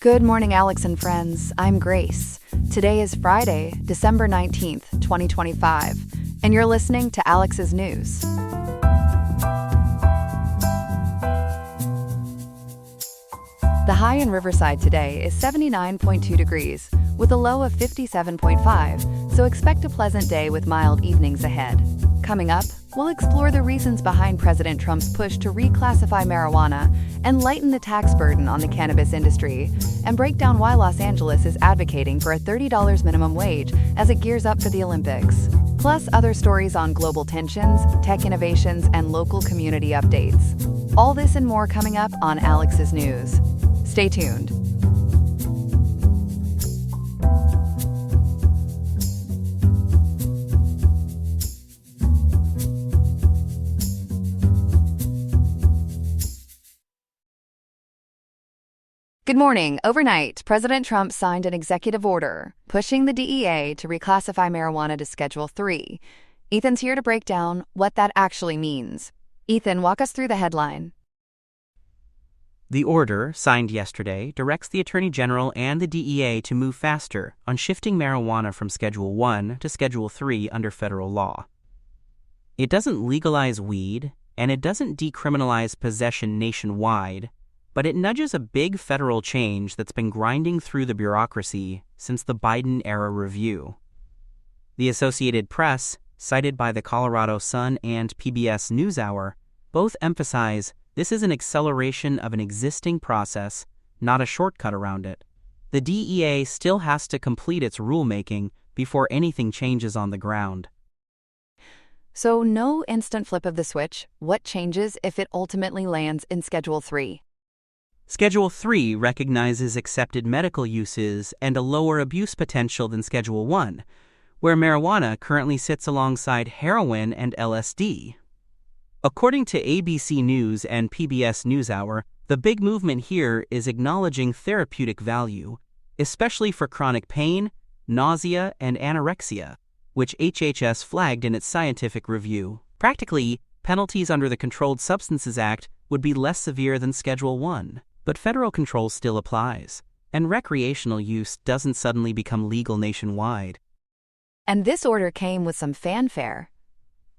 Good morning, Alex and friends. I'm Grace. Today is Friday, December 19th, 2025, and you're listening to Alex's News. The high in Riverside today is 79.2 degrees, with a low of 57.5, so expect a pleasant day with mild evenings ahead. Coming up, we'll explore the reasons behind President Trump's push to reclassify marijuana and lighten the tax burden on the cannabis industry, and break down why Los Angeles is advocating for a $30 minimum wage as it gears up for the Olympics. Plus other stories on global tensions, tech innovations, and local community updates. All this and more coming up on Alex's News. Stay tuned. Good morning. Overnight, President Trump signed an executive order pushing the DEA to reclassify marijuana to Schedule 3. Ethan's here to break down what that actually means. Ethan, walk us through the headline. The order, signed yesterday, directs the Attorney General and the DEA to move faster on shifting marijuana from Schedule 1 to Schedule 3 under federal law. It doesn't legalize weed, and it doesn't decriminalize possession nationwide, but it nudges a big federal change that's been grinding through the bureaucracy since the Biden-era review. The Associated Press, cited by the Colorado Sun and PBS NewsHour, both emphasize this is an acceleration of an existing process, not a shortcut around it. The DEA still has to complete its rulemaking before anything changes on the ground. So no instant flip of the switch. What changes if it ultimately lands in Schedule 3? Schedule 3 recognizes accepted medical uses and a lower abuse potential than Schedule 1, where marijuana currently sits alongside heroin and LSD. According to ABC News and PBS NewsHour, the big movement here is acknowledging therapeutic value, especially for chronic pain, nausea, and anorexia, which HHS flagged in its scientific review. Practically, penalties under the Controlled Substances Act would be less severe than Schedule 1. But federal control still applies, and recreational use doesn't suddenly become legal nationwide. And this order came with some fanfare.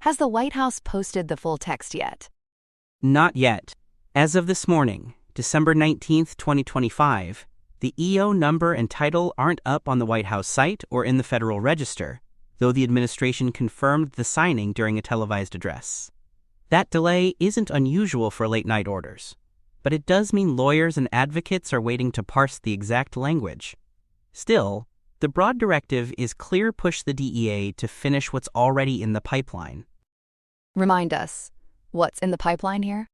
Has the White House posted the full text yet? Not yet. As of this morning, December 19th, 2025, the EO number and title aren't up on the White House site or in the Federal Register, though the administration confirmed the signing during a televised address. That delay isn't unusual for late-night orders, but it does mean lawyers and advocates are waiting to parse the exact language. Still, the broad directive is clear: push the DEA to finish what's already in the pipeline. Remind us, what's in the pipeline here?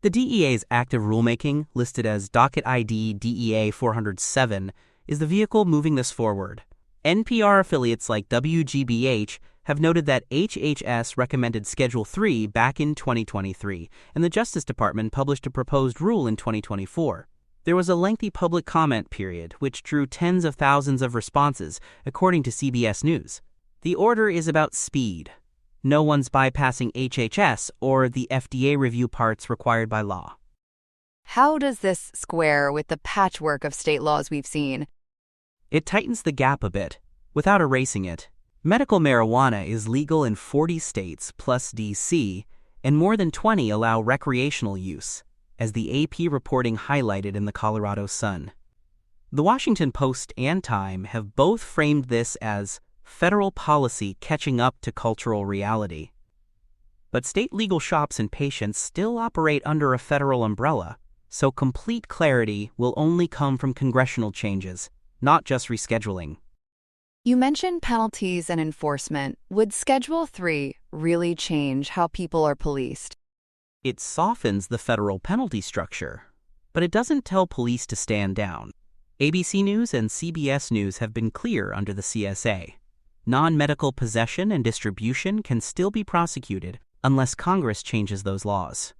The DEA's active rulemaking, listed as Docket ID DEA 407, is the vehicle moving this forward. NPR affiliates like WGBH have noted that HHS recommended Schedule 3 back in 2023, and the Justice Department published a proposed rule in 2024. There was a lengthy public comment period, which drew tens of thousands of responses, according to CBS News. The order is about speed. No one's bypassing HHS or the FDA review parts required by law. How does this square with the patchwork of state laws we've seen? It tightens the gap a bit, without erasing it. Medical marijuana is legal in 40 states plus D.C., and more than 20 allow recreational use, as the AP reporting highlighted in the Colorado Sun. The Washington Post and Time have both framed this as federal policy catching up to cultural reality. But state legal shops and patients still operate under a federal umbrella, so complete clarity will only come from congressional changes, not just rescheduling. You mentioned penalties and enforcement. Would Schedule 3 really change how people are policed? It softens the federal penalty structure, but it doesn't tell police to stand down. ABC News and CBS News have been clear under the CSA. Non-medical possession and distribution can still be prosecuted unless Congress changes those laws.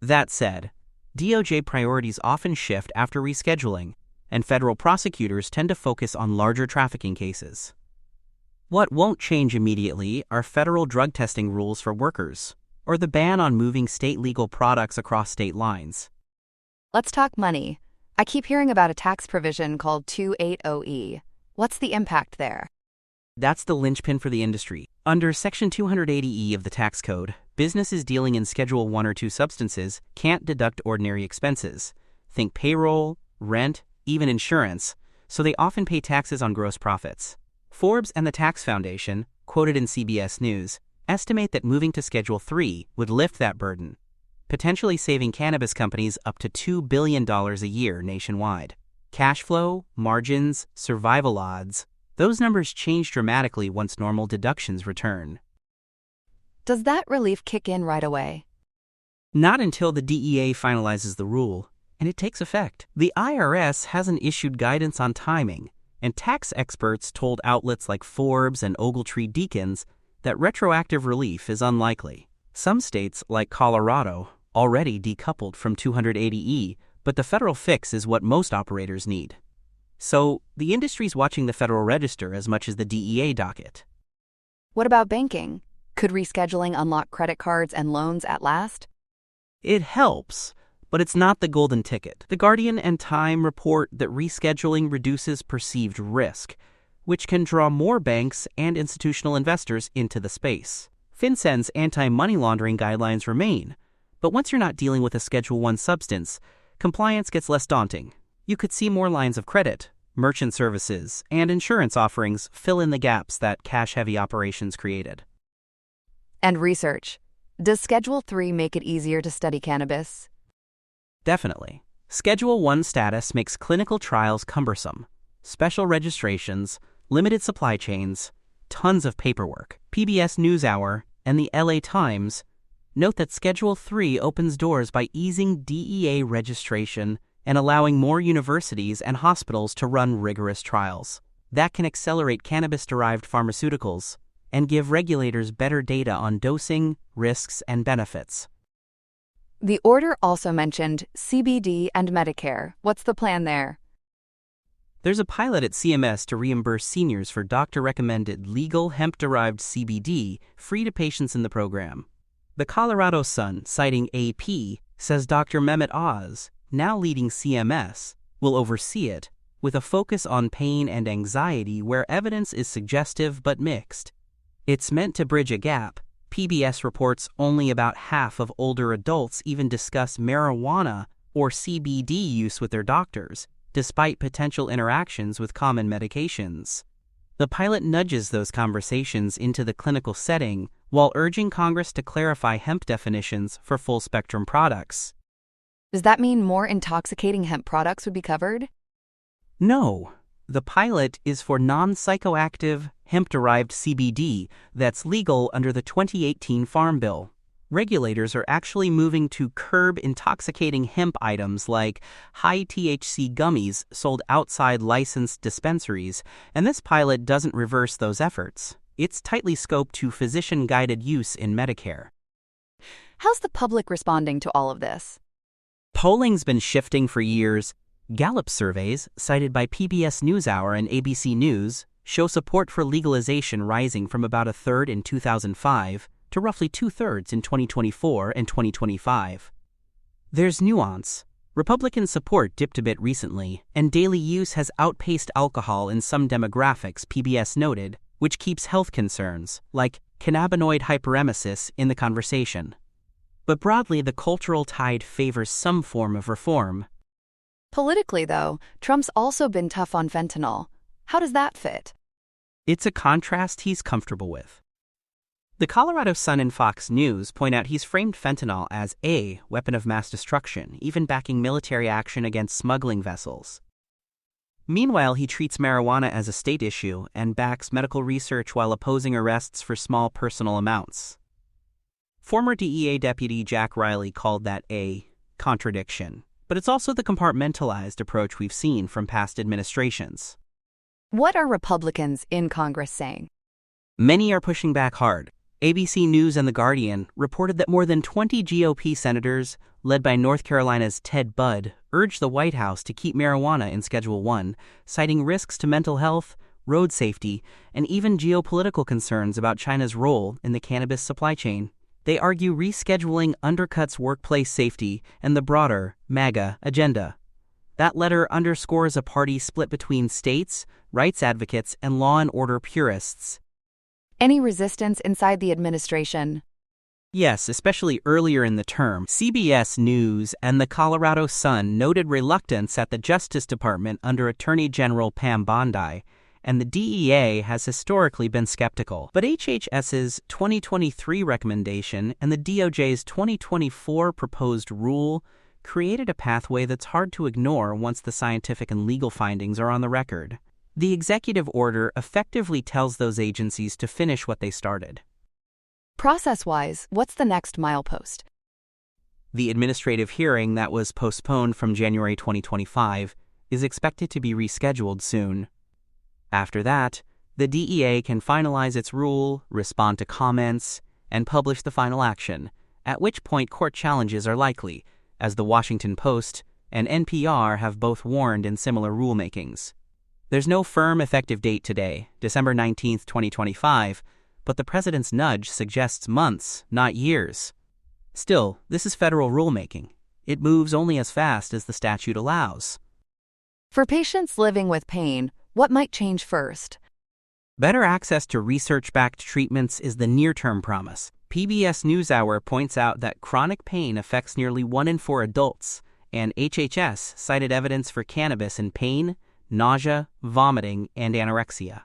That said, DOJ priorities often shift after rescheduling, and federal prosecutors tend to focus on larger trafficking cases. What won't change immediately are federal drug testing rules for workers, or the ban on moving state legal products across state lines. Let's talk money. I keep hearing about a tax provision called 280E. What's the impact there? That's the linchpin for the industry. Under Section 280E of the tax code, businesses dealing in Schedule 1 or 2 substances can't deduct ordinary expenses. Think payroll, rent, even insurance, so they often pay taxes on gross profits. Forbes and the Tax Foundation, quoted in CBS News, estimate that moving to Schedule 3 would lift that burden, potentially saving cannabis companies up to $2 billion a year nationwide. Cash flow, margins, survival odds, those numbers change dramatically once normal deductions return. Does that relief kick in right away? Not until the DEA finalizes the rule, and it takes effect. The IRS hasn't issued guidance on timing, and tax experts told outlets like Forbes and Ogletree Deacons that retroactive relief is unlikely. Some states, like Colorado, already decoupled from 280E, but the federal fix is what most operators need. So, the industry's watching the Federal Register as much as the DEA docket. What about banking? Could rescheduling unlock credit cards and loans at last? It helps, but it's not the golden ticket. The Guardian and Time report that rescheduling reduces perceived risk, which can draw more banks and institutional investors into the space. FinCEN's anti-money laundering guidelines remain, but once you're not dealing with a Schedule 1 substance, compliance gets less daunting. You could see more lines of credit, merchant services, and insurance offerings fill in the gaps that cash-heavy operations created. And research. Does Schedule 3 make it easier to study cannabis? Definitely. Schedule 1 status makes clinical trials cumbersome. Special registrations, limited supply chains, tons of paperwork. PBS NewsHour and the LA Times note that Schedule 3 opens doors by easing DEA registration and allowing more universities and hospitals to run rigorous trials. That can accelerate cannabis-derived pharmaceuticals and give regulators better data on dosing, risks, and benefits. The order also mentioned CBD and Medicare. What's the plan there? There's a pilot at CMS to reimburse seniors for doctor-recommended legal hemp-derived CBD free to patients in the program. The Colorado Sun, citing AP, says Dr. Mehmet Oz, now leading CMS, will oversee it, with a focus on pain and anxiety where evidence is suggestive but mixed. It's meant to bridge a gap. PBS reports only about half of older adults even discuss marijuana or CBD use with their doctors, despite potential interactions with common medications. The pilot nudges those conversations into the clinical setting while urging Congress to clarify hemp definitions for full-spectrum products. Does that mean more intoxicating hemp products would be covered? No. The pilot is for non-psychoactive, hemp-derived CBD that's legal under the 2018 Farm Bill. Regulators are actually moving to curb intoxicating hemp items like high-THC gummies sold outside licensed dispensaries, and this pilot doesn't reverse those efforts. It's tightly scoped to physician-guided use in Medicare. How's the public responding to all of this? Polling's been shifting for years. Gallup surveys, cited by PBS NewsHour and ABC News, show support for legalization rising from about a third in 2005 to roughly two-thirds in 2024 and 2025. There's nuance. Republican support dipped a bit recently, and daily use has outpaced alcohol in some demographics, PBS noted, which keeps health concerns, like cannabinoid hyperemesis, in the conversation. But broadly, the cultural tide favors some form of reform. Politically, though, Trump's also been tough on fentanyl. How does that fit? It's a contrast he's comfortable with. The Colorado Sun and Fox News point out he's framed fentanyl as a weapon of mass destruction, even backing military action against smuggling vessels. Meanwhile, he treats marijuana as a state issue and backs medical research while opposing arrests for small personal amounts. Former DEA Deputy Jack Riley called that a contradiction, but it's also the compartmentalized approach we've seen from past administrations. What are Republicans in Congress saying? Many are pushing back hard. ABC News and The Guardian reported that more than 20 GOP senators, led by North Carolina's Ted Budd, urged the White House to keep marijuana in Schedule 1, citing risks to mental health, road safety, and even geopolitical concerns about China's role in the cannabis supply chain. They argue rescheduling undercuts workplace safety and the broader MAGA agenda. That letter underscores a party split between states, rights advocates, and law and order purists. Any resistance inside the administration? Yes, especially earlier in the term, CBS News and the Colorado Sun noted reluctance at the Justice Department under Attorney General Pam Bondi, and the DEA has historically been skeptical. But HHS's 2023 recommendation and the DOJ's 2024 proposed rule created a pathway that's hard to ignore once the scientific and legal findings are on the record. The executive order effectively tells those agencies to finish what they started. Process-wise, what's the next milepost? The administrative hearing that was postponed from January 2025 is expected to be rescheduled soon. After that, the DEA can finalize its rule, respond to comments, and publish the final action, at which point court challenges are likely, as the Washington Post and NPR have both warned in similar rulemakings. There's no firm effective date today, December 19, 2025, but the president's nudge suggests months, not years. Still, this is federal rulemaking. It moves only as fast as the statute allows. For patients living with pain, what might change first? Better access to research-backed treatments is the near-term promise. PBS NewsHour points out that chronic pain affects nearly 1 in 4 adults, and HHS cited evidence for cannabis in pain, nausea, vomiting, and anorexia.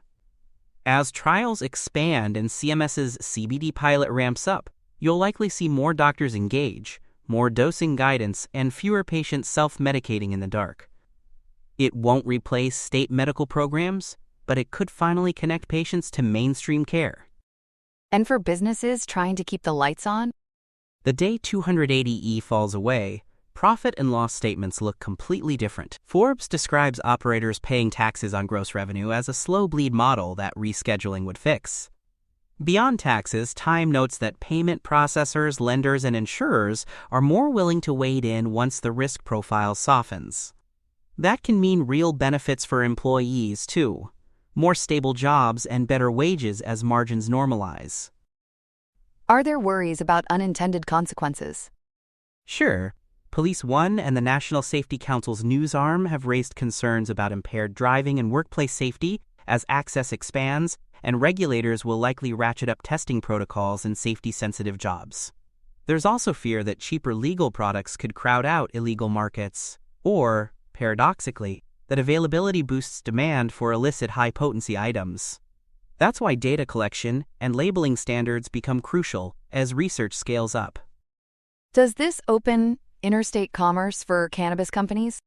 As trials expand and CMS's CBD pilot ramps up, you'll likely see more doctors engage, more dosing guidance, and fewer patients self-medicating in the dark. It won't replace state medical programs, but it could finally connect patients to mainstream care. And for businesses trying to keep the lights on? The day 280E falls away, profit and loss statements look completely different. Forbes describes operators paying taxes on gross revenue as a slow bleed model that rescheduling would fix. Beyond taxes, Time notes that payment processors, lenders, and insurers are more willing to wade in once the risk profile softens. That can mean real benefits for employees, too. More stable jobs and better wages as margins normalize. Are there worries about unintended consequences? Sure. Police One and the National Safety Council's news arm have raised concerns about impaired driving and workplace safety as access expands, and regulators will likely ratchet up testing protocols in safety-sensitive jobs. There's also fear that cheaper legal products could crowd out illegal markets, or, paradoxically, that availability boosts demand for illicit high-potency items. That's why data collection and labeling standards become crucial as research scales up. Does this open interstate commerce for cannabis companies?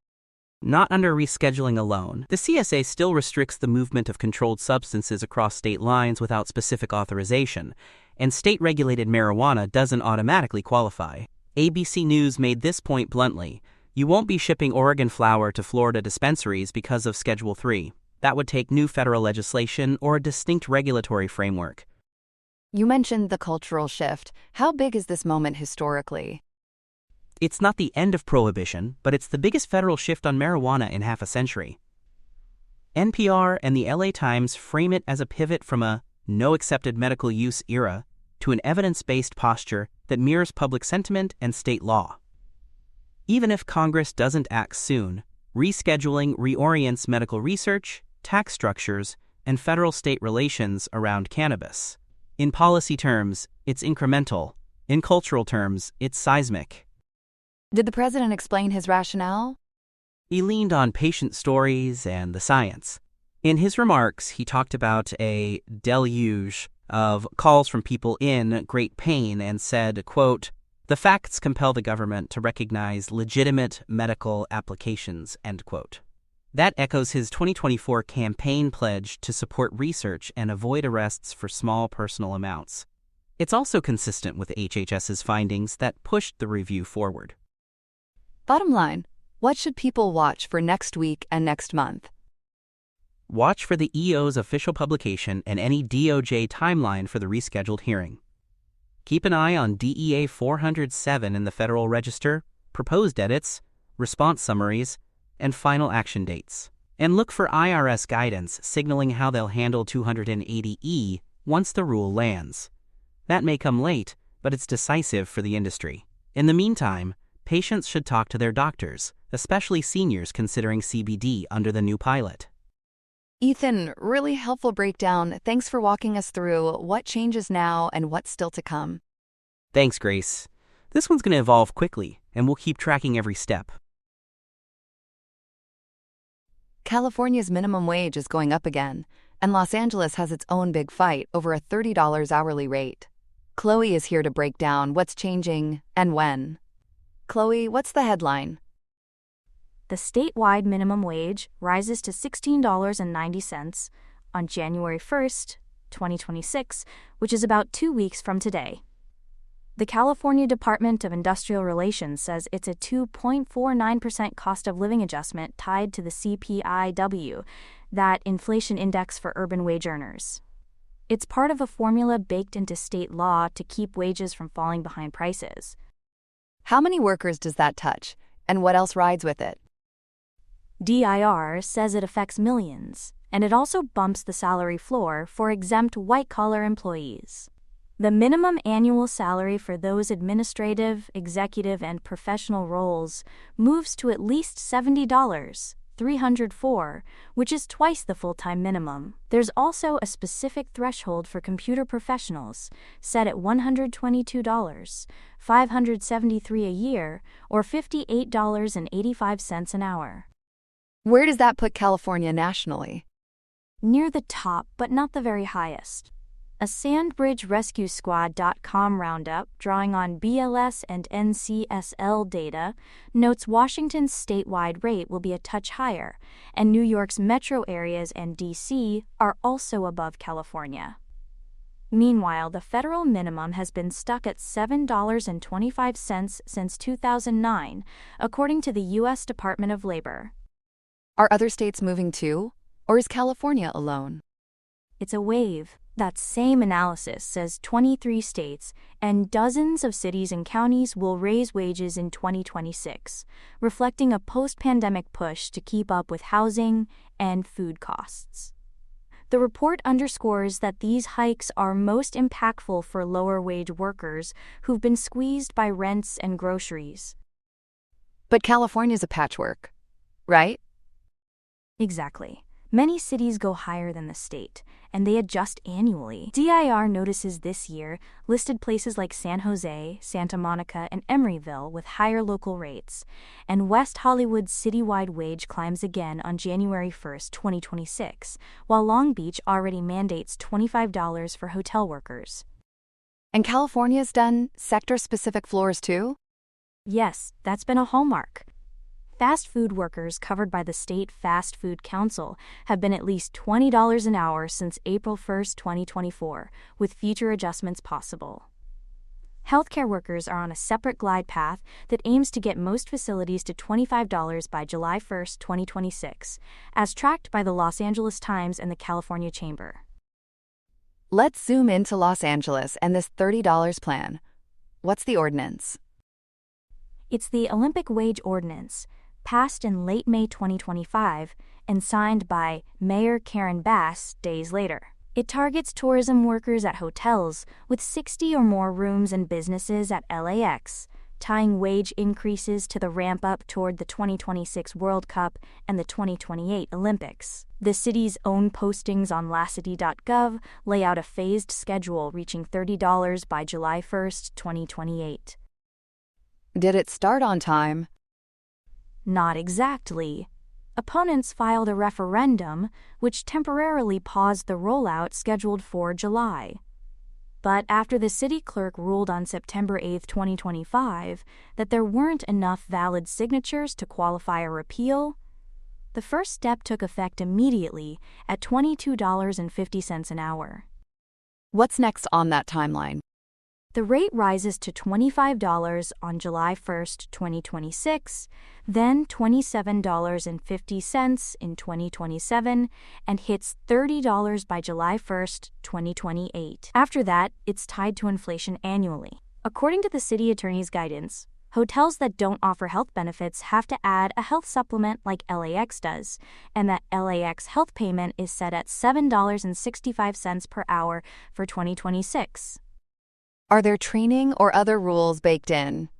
Not under rescheduling alone. The CSA still restricts the movement of controlled substances across state lines without specific authorization, and state-regulated marijuana doesn't automatically qualify. ABC News made this point bluntly. You won't be shipping Oregon flower to Florida dispensaries because of Schedule 3. That would take new federal legislation or a distinct regulatory framework. You mentioned the cultural shift. How big is this moment historically? It's not the end of prohibition, but it's the biggest federal shift on marijuana in half a century. NPR and the LA Times frame it as a pivot from a no accepted medical use era to an evidence-based posture that mirrors public sentiment and state law. Even if Congress doesn't act soon, rescheduling reorients medical research, tax structures, and federal-state relations around cannabis. In policy terms, it's incremental. In cultural terms, it's seismic. Did the president explain his rationale? He leaned on patient stories and the science. In his remarks, he talked about a deluge of calls from people in great pain and said, quote, "The facts compel the government to recognize legitimate medical applications," end quote. That echoes his 2024 campaign pledge to support research and avoid arrests for small personal amounts. It's also consistent with HHS's findings that pushed the review forward. Bottom line, what should people watch for next week and next month? Watch for the EO's official publication and any DOJ timeline for the rescheduled hearing. Keep an eye on DEA 407 in the Federal Register, proposed edits, response summaries, and final action dates. And look for IRS guidance signaling how they'll handle 280E once the rule lands. That may come late, but it's decisive for the industry. In the meantime, patients should talk to their doctors, especially seniors considering CBD under the new pilot. Ethan, really helpful breakdown. Thanks for walking us through what changes now and what's still to come. Thanks, Grace. This one's going to evolve quickly, and we'll keep tracking every step. California's minimum wage is going up again, and Los Angeles has its own big fight over a $30 hourly rate. Chloe is here to break down what's changing and when. Chloe, what's the headline? The statewide minimum wage rises to $16.90 on January 1st, 2026, which is about 2 weeks from today. The California Department of Industrial Relations says it's a 2.49% cost of living adjustment tied to the CPIW, that inflation index for urban wage earners. It's part of a formula baked into state law to keep wages from falling behind prices. How many workers does that touch, and what else rides with it? DIR says it affects millions, and it also bumps the salary floor for exempt white-collar employees. The minimum annual salary for those administrative, executive, and professional roles moves to at least $70, $304, which is twice the full-time minimum. There's also a specific threshold for computer professionals, set at $122, $573 a year, or $58.85 an hour. Where does that put California nationally? Near the top, but not the very highest. A SandbridgeRescueSquad.com roundup drawing on BLS and NCSL data notes Washington's statewide rate will be a touch higher, and New York's metro areas and D.C. are also above California. Meanwhile, the federal minimum has been stuck at $7.25 since 2009, according to the U.S. Department of Labor. Are other states moving too, or is California alone? It's a wave. That same analysis says 23 states and dozens of cities and counties will raise wages in 2026, reflecting a post-pandemic push to keep up with housing and food costs. The report underscores that these hikes are most impactful for lower-wage workers who've been squeezed by rents and groceries. But California's a patchwork, right? Exactly. Many cities go higher than the state, and they adjust annually. DIR notices this year listed places like San Jose, Santa Monica, and Emeryville with higher local rates, and West Hollywood's citywide wage climbs again on January 1st, 2026, while Long Beach already mandates $25 for hotel workers. And California's done sector-specific floors too? Yes, that's been a hallmark. Fast food workers covered by the State Fast Food Council have been at least $20 an hour since April 1, 2024, with future adjustments possible. Healthcare workers are on a separate glide path that aims to get most facilities to $25 by July 1, 2026, as tracked by the Los Angeles Times and the California Chamber. Let's zoom into Los Angeles and this $30 plan. What's the ordinance? It's the Olympic Wage Ordinance, passed in late May 2025 and signed by Mayor Karen Bass days later. It targets tourism workers at hotels with 60 or more rooms and businesses at LAX, tying wage increases to the ramp-up toward the 2026 World Cup and the 2028 Olympics. The city's own postings on lassity.gov lay out a phased schedule reaching $30 by July 1, 2028. Did it start on time? Not exactly. Opponents filed a referendum, which temporarily paused the rollout scheduled for July. But after the city clerk ruled on September 8, 2025, that there weren't enough valid signatures to qualify a repeal, the first step took effect immediately at $22.50 an hour. What's next on that timeline? The rate rises to $25 on July 1, 2026, then $27.50 in 2027, and hits $30 by July 1, 2028. After that, it's tied to inflation annually. According to the city attorney's guidance, hotels that don't offer health benefits have to add a health supplement like LAX does, and that LAX health payment is set at $7.65 per hour for 2026. Are there training or other rules baked in?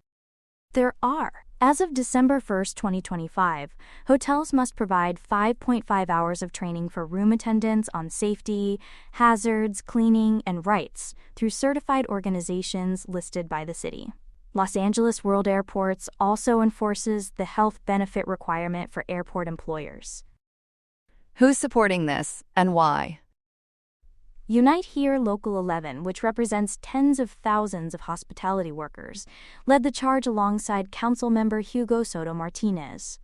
There are. As of December 1st, 2025, hotels must provide 5.5 hours of training for room attendants on safety, hazards, cleaning, and rights through certified organizations listed by the city. Los Angeles World Airports also enforces the health benefit requirement for airport employers. Who's supporting this, and why? Unite Here Local 11, which represents tens of thousands of hospitality workers, led the charge alongside council member Hugo Soto Martinez.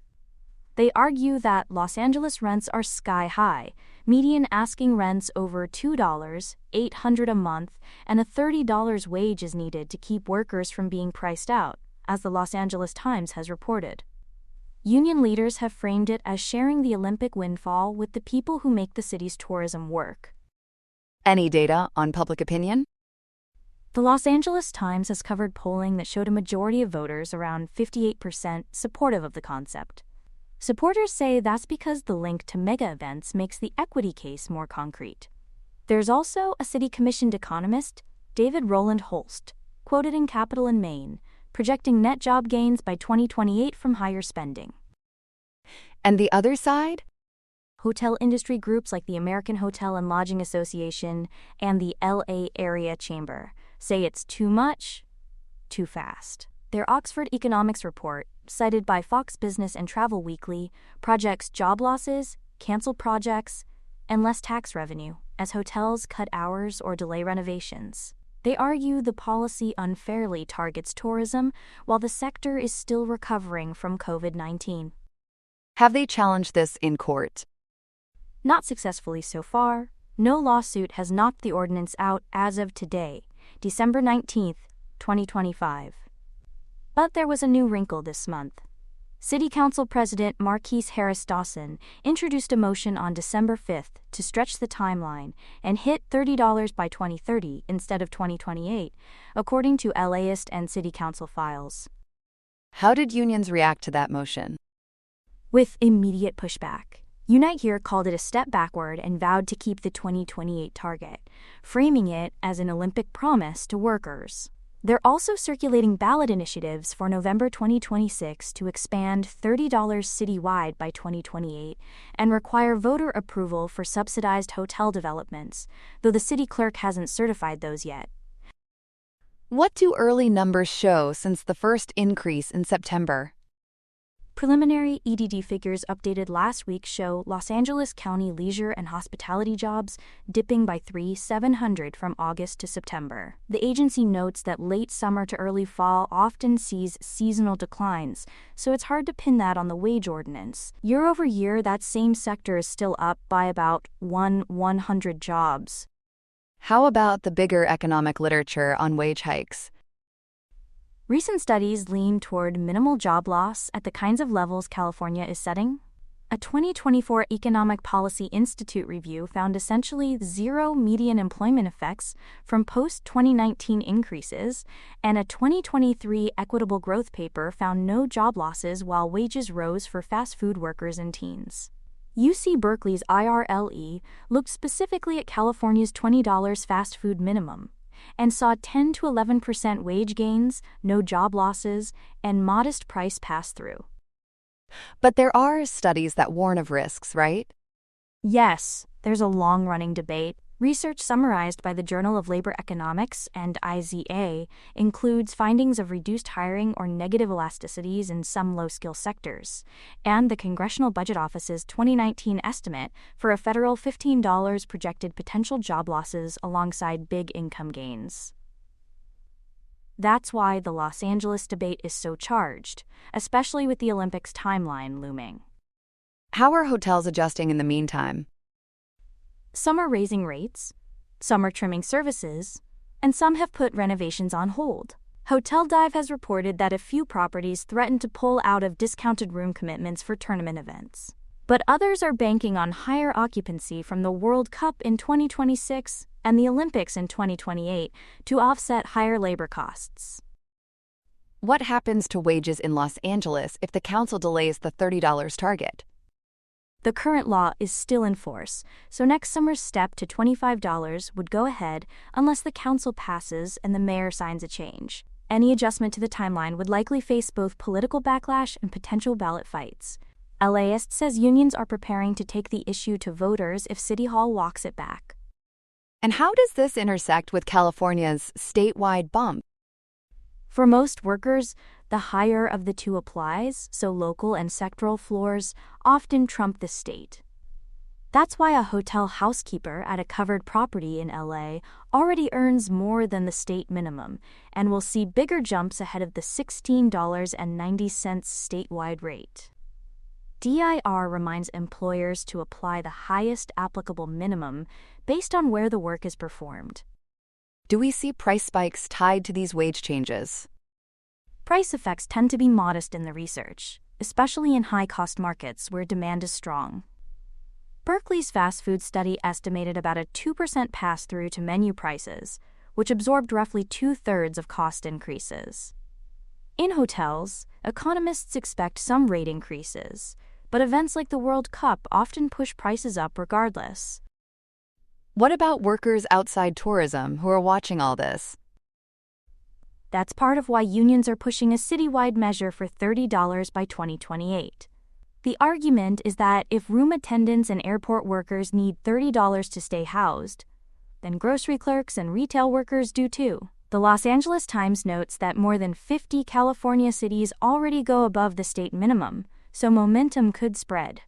They argue that Los Angeles rents are sky high, median asking rents over $2,800 a month, and a $30 wage is needed to keep workers from being priced out, as the Los Angeles Times has reported. Union leaders have framed it as sharing the Olympic windfall with the people who make the city's tourism work. Any data on public opinion? The Los Angeles Times has covered polling that showed a majority of voters, around 58%, supportive of the concept. Supporters say that's because the link to mega events makes the equity case more concrete. There's also a city-commissioned economist, David Roland Holst, quoted in Capital in Maine, projecting net job gains by 2028 from higher spending. And the other side? Hotel industry groups like the American Hotel and Lodging Association and the LA Area Chamber say it's too much, too fast. Their Oxford Economics report, cited by Fox Business and Travel Weekly, projects job losses, canceled projects, and less tax revenue as hotels cut hours or delay renovations. They argue the policy unfairly targets tourism while the sector is still recovering from COVID-19. Have they challenged this in court? Not successfully so far. No lawsuit has knocked the ordinance out as of today, December 19, 2025. But there was a new wrinkle this month. City Council President Marquise Harris Dawson introduced a motion on December 5th to stretch the timeline and hit $30 by 2030 instead of 2028, according to LAist and City Council files. How did unions react to that motion? With immediate pushback. Unite Here called it a step backward and vowed to keep the 2028 target, framing it as an Olympic promise to workers. They're also circulating ballot initiatives for November 2026 to expand $30 citywide by 2028 and require voter approval for subsidized hotel developments, though the city clerk hasn't certified those yet. What do early numbers show since the first increase in September? Preliminary EDD figures updated last week show Los Angeles County leisure and hospitality jobs dipping by 3,700 from August to September. The agency notes that late summer to early fall often sees seasonal declines, so it's hard to pin that on the wage ordinance. Year over year, that same sector is still up by about 100 jobs. How about the bigger economic literature on wage hikes? Recent studies lean toward minimal job loss at the kinds of levels California is setting. A 2024 Economic Policy Institute review found essentially zero median employment effects from post-2019 increases, and a 2023 Equitable Growth paper found no job losses while wages rose for fast food workers and teens. UC Berkeley's IRLE looked specifically at California's $20 fast food minimum and saw 10 to 11% wage gains, no job losses, and modest price pass-through. But there are studies that warn of risks, right? Yes, there's a long-running debate. Research summarized by the Journal of Labor Economics and IZA includes findings of reduced hiring or negative elasticities in some low-skill sectors, and the Congressional Budget Office's 2019 estimate for a federal $15 projected potential job losses alongside big income gains. That's why the Los Angeles debate is so charged, especially with the Olympics timeline looming. How are hotels adjusting in the meantime? Some are raising rates, some are trimming services, and some have put renovations on hold. Hotel Dive has reported that a few properties threaten to pull out of discounted room commitments for tournament events. But others are banking on higher occupancy from the World Cup in 2026 and the Olympics in 2028 to offset higher labor costs. What happens to wages in Los Angeles if the council delays the $30 target? The current law is still in force, so next summer's step to $25 would go ahead unless the council passes and the mayor signs a change. Any adjustment to the timeline would likely face both political backlash and potential ballot fights. LAist says unions are preparing to take the issue to voters if City Hall walks it back. And how does this intersect with California's statewide bump? For most workers, the higher of the two applies, so local and sectoral floors often trump the state. That's why a hotel housekeeper at a covered property in LA already earns more than the state minimum and will see bigger jumps ahead of the $16.90 statewide rate. DIR reminds employers to apply the highest applicable minimum based on where the work is performed. Do we see price spikes tied to these wage changes? Price effects tend to be modest in the research, especially in high-cost markets where demand is strong. Berkeley's fast food study estimated about a 2% pass-through to menu prices, which absorbed roughly 2/3 of cost increases. In hotels, economists expect some rate increases, but events like the World Cup often push prices up regardless. What about workers outside tourism who are watching all this? That's part of why unions are pushing a citywide measure for $30 by 2028. The argument is that if room attendants and airport workers need $30 to stay housed, then grocery clerks and retail workers do too. The Los Angeles Times notes that more than 50 California cities already go above the state minimum, so momentum could spread.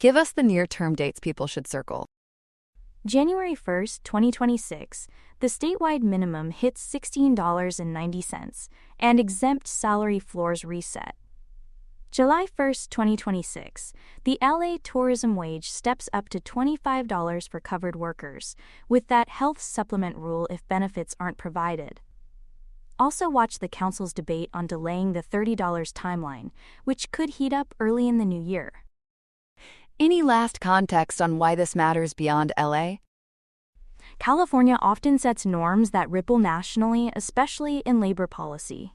Give us the near-term dates people should circle. January 1st, 2026, the statewide minimum hits $16.90, and exempt salary floors reset. July 1st, 2026, the LA tourism wage steps up to $25 for covered workers, with that health supplement rule if benefits aren't provided. Also watch the council's debate on delaying the $30 timeline, which could heat up early in the new year. Any last context on why this matters beyond LA? California often sets norms that ripple nationally, especially in labor policy.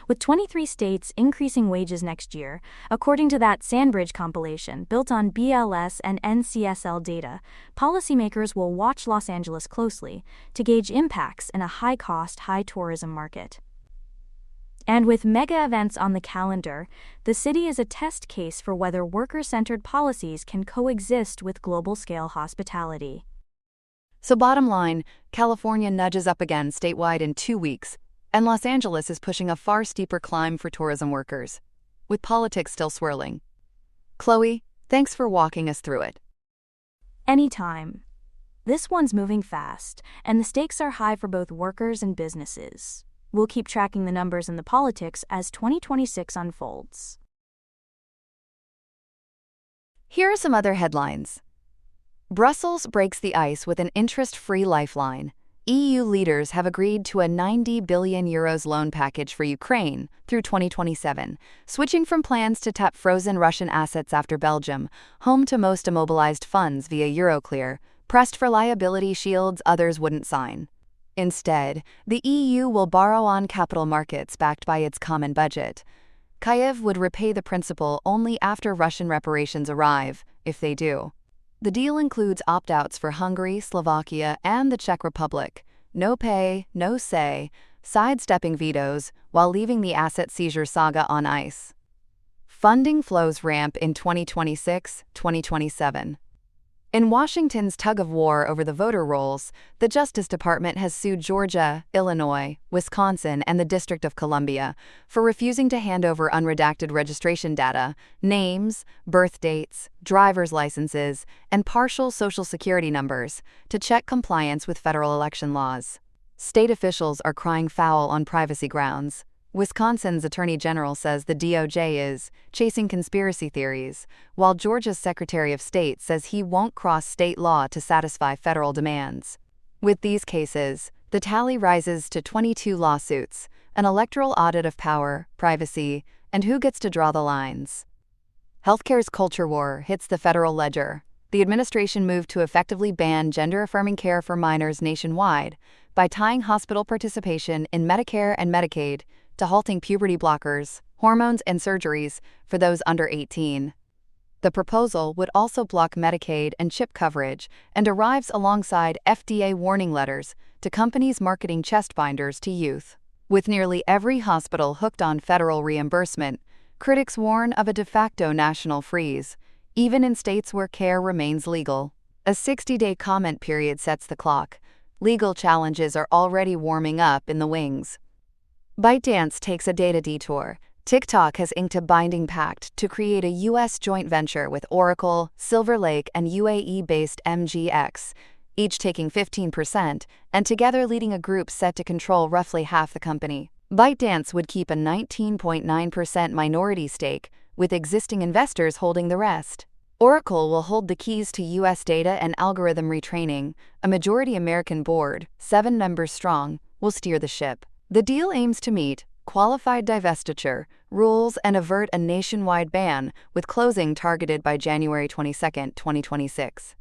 With 23 states increasing wages next year, according to that Sandbridge compilation built on BLS and NCSL data, policymakers will watch Los Angeles closely to gauge impacts in a high-cost, high-tourism market. And with mega events on the calendar, the city is a test case for whether worker-centered policies can coexist with global-scale hospitality. So bottom line, California nudges up again statewide in 2 weeks, and Los Angeles is pushing a far steeper climb for tourism workers, with politics still swirling. Chloe, thanks for walking us through it. Anytime. This one's moving fast, and the stakes are high for both workers and businesses. We'll keep tracking the numbers and the politics as 2026 unfolds. Here are some other headlines. Brussels breaks the ice with an interest-free lifeline. EU leaders have agreed to a €90 billion loan package for Ukraine through 2027, switching from plans to tap frozen Russian assets after Belgium, home to most immobilized funds via Euroclear, pressed for liability shields others wouldn't sign. Instead, the EU will borrow on capital markets backed by its common budget. Kyiv would repay the principal only after Russian reparations arrive, if they do. The deal includes opt-outs for Hungary, Slovakia, and the Czech Republic. No pay, no say, sidestepping vetoes while leaving the asset seizure saga on ice. Funding flows ramp in 2026-2027. In Washington's tug-of-war over the voter rolls, the Justice Department has sued Georgia, Illinois, Wisconsin, and the District of Columbia for refusing to hand over unredacted registration data, names, birth dates, driver's licenses, and partial Social Security numbers to check compliance with federal election laws. State officials are crying foul on privacy grounds. Wisconsin's Attorney General says the DOJ is chasing conspiracy theories, while Georgia's Secretary of State says he won't cross state law to satisfy federal demands. With these cases, the tally rises to 22 lawsuits, an electoral audit of power, privacy, and who gets to draw the lines. Healthcare's culture war hits the federal ledger. The administration moved to effectively ban gender-affirming care for minors nationwide by tying hospital participation in Medicare and Medicaid to halting puberty blockers, hormones, and surgeries for those under 18. The proposal would also block Medicaid and CHIP coverage and arrives alongside FDA warning letters to companies marketing chest binders to youth. With nearly every hospital hooked on federal reimbursement, critics warn of a de facto national freeze, even in states where care remains legal. A 60-day comment period sets the clock. Legal challenges are already warming up in the wings. ByteDance takes a data detour. TikTok has inked a binding pact to create a U.S. joint venture with Oracle, Silver Lake, and UAE-based MGX, each taking 15%, and together leading a group set to control roughly half the company. ByteDance would keep a 19.9% minority stake, with existing investors holding the rest. Oracle will hold the keys to U.S. data and algorithm retraining. A majority American board, 7 members strong, will steer the ship. The deal aims to meet qualified divestiture rules and avert a nationwide ban, with closing targeted by January 22, 2026.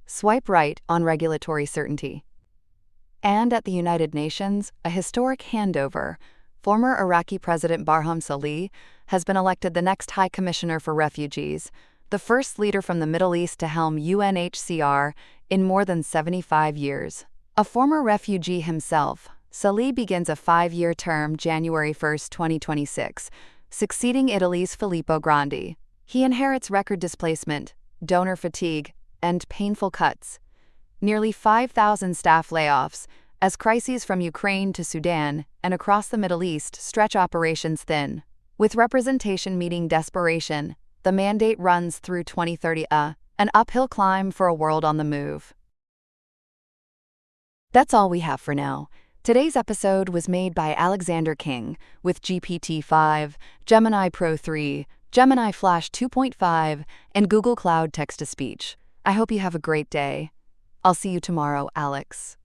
Swipe right on regulatory certainty. And at the United Nations, a historic handover. Former Iraqi President Barham Salih has been elected the next High Commissioner for Refugees, the first leader from the Middle East to helm UNHCR in more than 75 years. A former refugee himself, Salih begins a 5-year term January 1, 2026, succeeding Italy's Filippo Grandi. He inherits record displacement, donor fatigue, and painful cuts. Nearly 5,000 staff layoffs, as crises from Ukraine to Sudan and across the Middle East stretch operations thin. With representation meeting desperation, the mandate runs through 2030, an uphill climb for a world on the move. That's all we have for now. Today's episode was made by Alexander King with GPT-5, Gemini Pro 3, Gemini Flash 2.5, and Google Cloud Text-to-Speech. I hope you have a great day. I'll see you tomorrow, Alex.